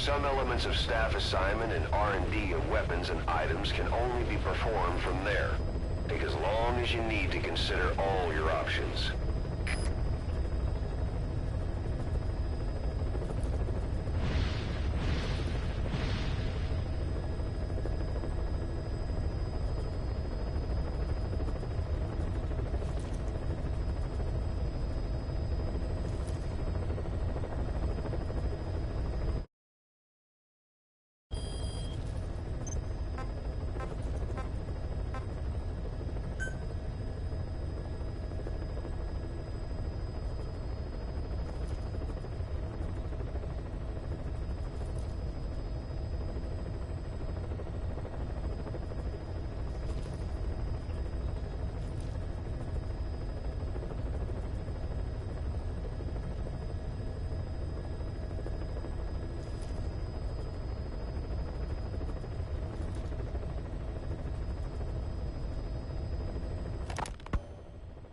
Some elements of staff assignment and R&D of weapons and items can only be performed from there. Take as long as you need to consider all your options.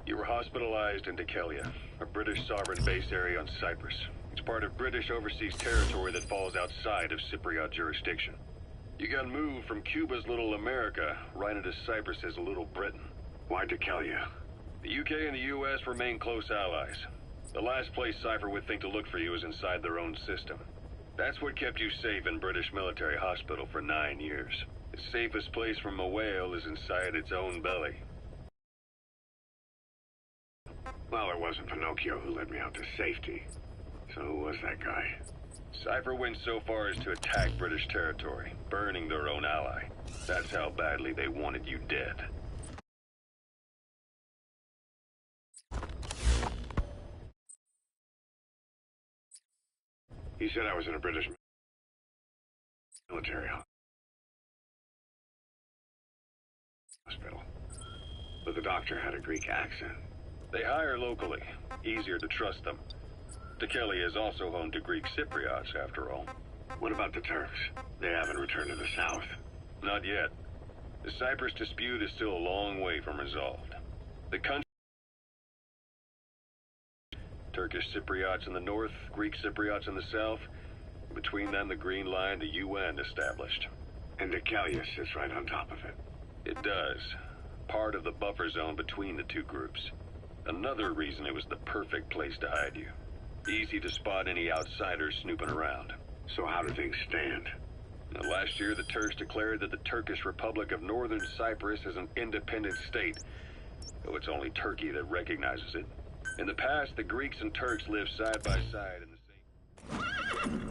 You were hospitalized in Dekelia, a British sovereign base area on Cyprus. It's part of British overseas territory that falls outside of Cypriot jurisdiction. You got moved from Cuba's Little America right into Cyprus's Little Britain. Why Dekelia? The UK and the US remain close allies. The last place Cypher would think to look for you is inside their own system. That's what kept you safe in British military hospital for 9 years. The safest place from a whale is inside its own belly. Well, it wasn't Pinocchio who led me out to safety. So who was that guy? Cypher went so far as to attack British territory, burning their own ally. That's how badly they wanted you dead. He said I was in a British military hospital. But the doctor had a Greek accent. They hire locally. Easier to trust them. Dekelia is also home to Greek Cypriots, after all. What about the Turks? They haven't returned to the south. Not yet. The Cyprus dispute is still a long way from resolved. The country... Turkish Cypriots in the north, Greek Cypriots in the south. Between them, the Green Line, the UN established. And Dekelia sits right on top of it. It does. Part of the buffer zone between the two groups. Another reason it was the perfect place to hide you. Easy to spot any outsiders snooping around. So how do things stand? Now, last year, the Turks declared that the Turkish Republic of Northern Cyprus is an independent state, though it's only Turkey that recognizes it. In the past, the Greeks and Turks lived side by side in the same...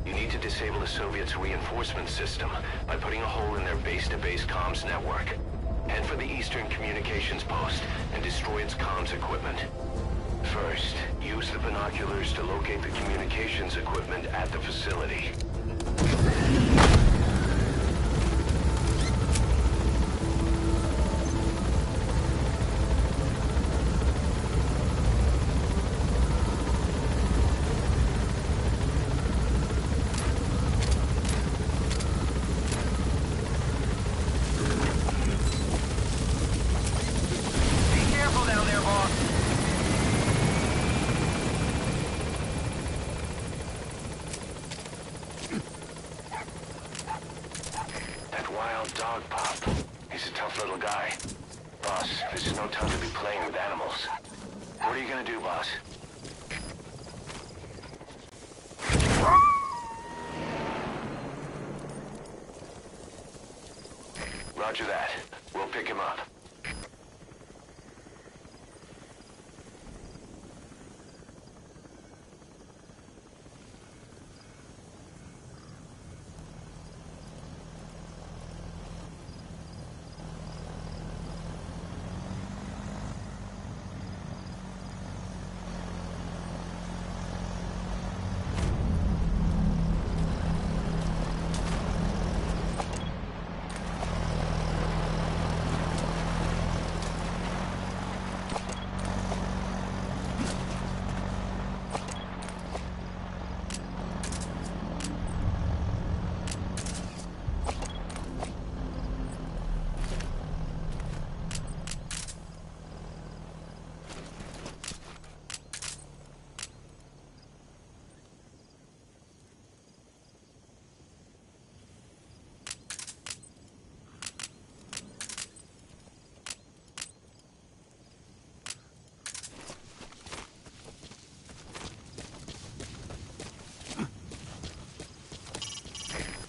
You need to disable the Soviets' reinforcement system by putting a hole in their base-to-base comms network. Head for the Eastern Communications Post and destroy its comms equipment. First, use the binoculars to locate the communications equipment at the facility. about Dog Pop. He's a tough little guy. Boss, this is no time to be playing with animals. What are you gonna do, boss? Roger that. We'll pick him up.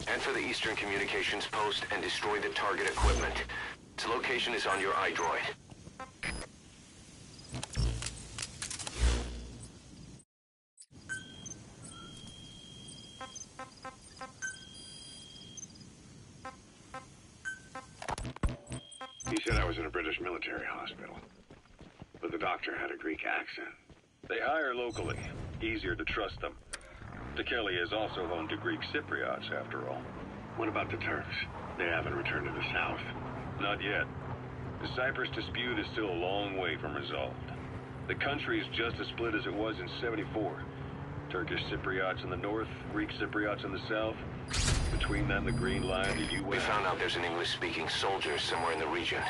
Enter the Eastern Communications Post and destroy the target equipment. Its location is on your iDroid. He said I was in a British military hospital, but the doctor had a Greek accent. They hire locally. Easier to trust them. Dekelia is also home to Greek Cypriots, after all. What about the Turks? They haven't returned to the south. Not yet. The Cyprus dispute is still a long way from resolved. The country is just as split as it was in '74. Turkish Cypriots in the north, Greek Cypriots in the south. Between that and the Green Line, the U.S. We found out there's an English-speaking soldier somewhere in the region.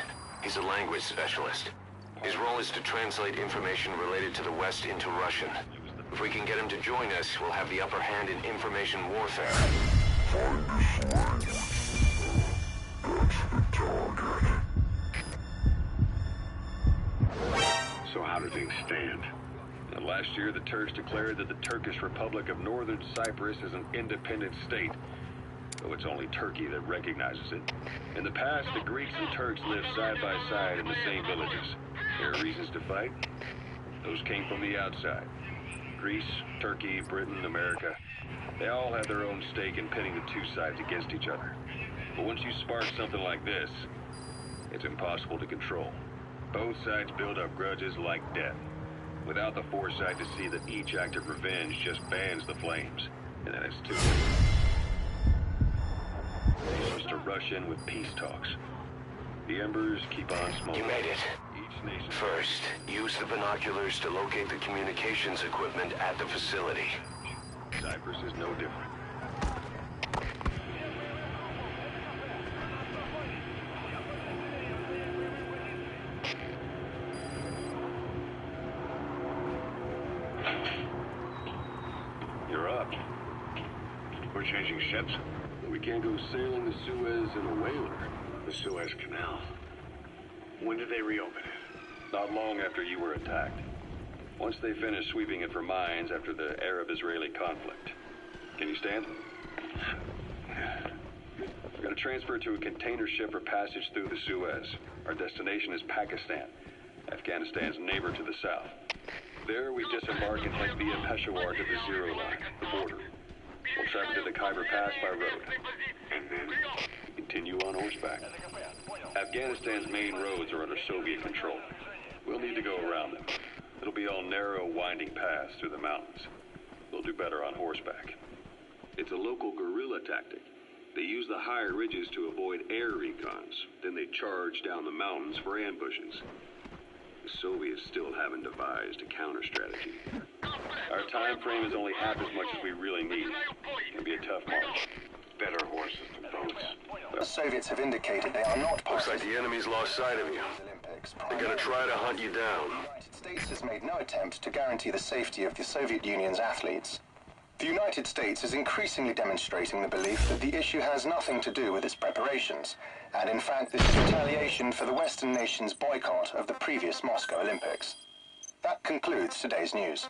He's a language specialist. His role is to translate information related to the West into Russian. If we can get him to join us, we'll have the upper hand in information warfare. Find this language. That's the target. So how do things stand? And last year, the Turks declared that the Turkish Republic of Northern Cyprus is an independent state, though it's only Turkey that recognizes it. In the past, the Greeks and Turks lived side by side in the same villages. There are reasons to fight. Those came from the outside. Greece, Turkey, Britain, America, they all have their own stake in pitting the two sides against each other. But once you spark something like this, it's impossible to control. Both sides build up grudges like death, without the foresight to see that each act of revenge just fans the flames, and then it's too late. They're supposed to rush in with peace talks. The embers keep on smoking. You made it. Each nation... First, use the binoculars to locate the communications equipment at the facility. Cyprus is no different. You're up. We're changing ships? We can't go sailing the Suez in a whaler. The Suez Canal. When did they reopen it? Not long after you were attacked. Once they finished sweeping it for mines after the Arab-Israeli conflict. Can you stand? We're going to transfer it to a container ship for passage through the Suez. Our destination is Pakistan, Afghanistan's neighbor to the south. There we disembark and head via Peshawar to the Zero Line, the border. We'll travel to the Khyber Pass by road. And then? Continue on horseback. Afghanistan's main roads are under Soviet control. We'll need to go around them. It'll be all narrow, winding paths through the mountains. We'll do better on horseback. It's a local guerrilla tactic. They use the higher ridges to avoid air recons. Then they charge down the mountains for ambushes. The Soviets still haven't devised a counter-strategy. Our time frame is only half as much as we really need. It can be a tough march. Better horses than boats. The Soviets have indicated they are not Looks like the enemy's lost sight of you. Olympics. They're gonna try to hunt you down. The United States has made no attempt to guarantee the safety of the Soviet Union's athletes. The United States is increasingly demonstrating the belief that the issue has nothing to do with its preparations, and in fact this is retaliation for the Western nations' boycott of the previous Moscow Olympics. That concludes today's news.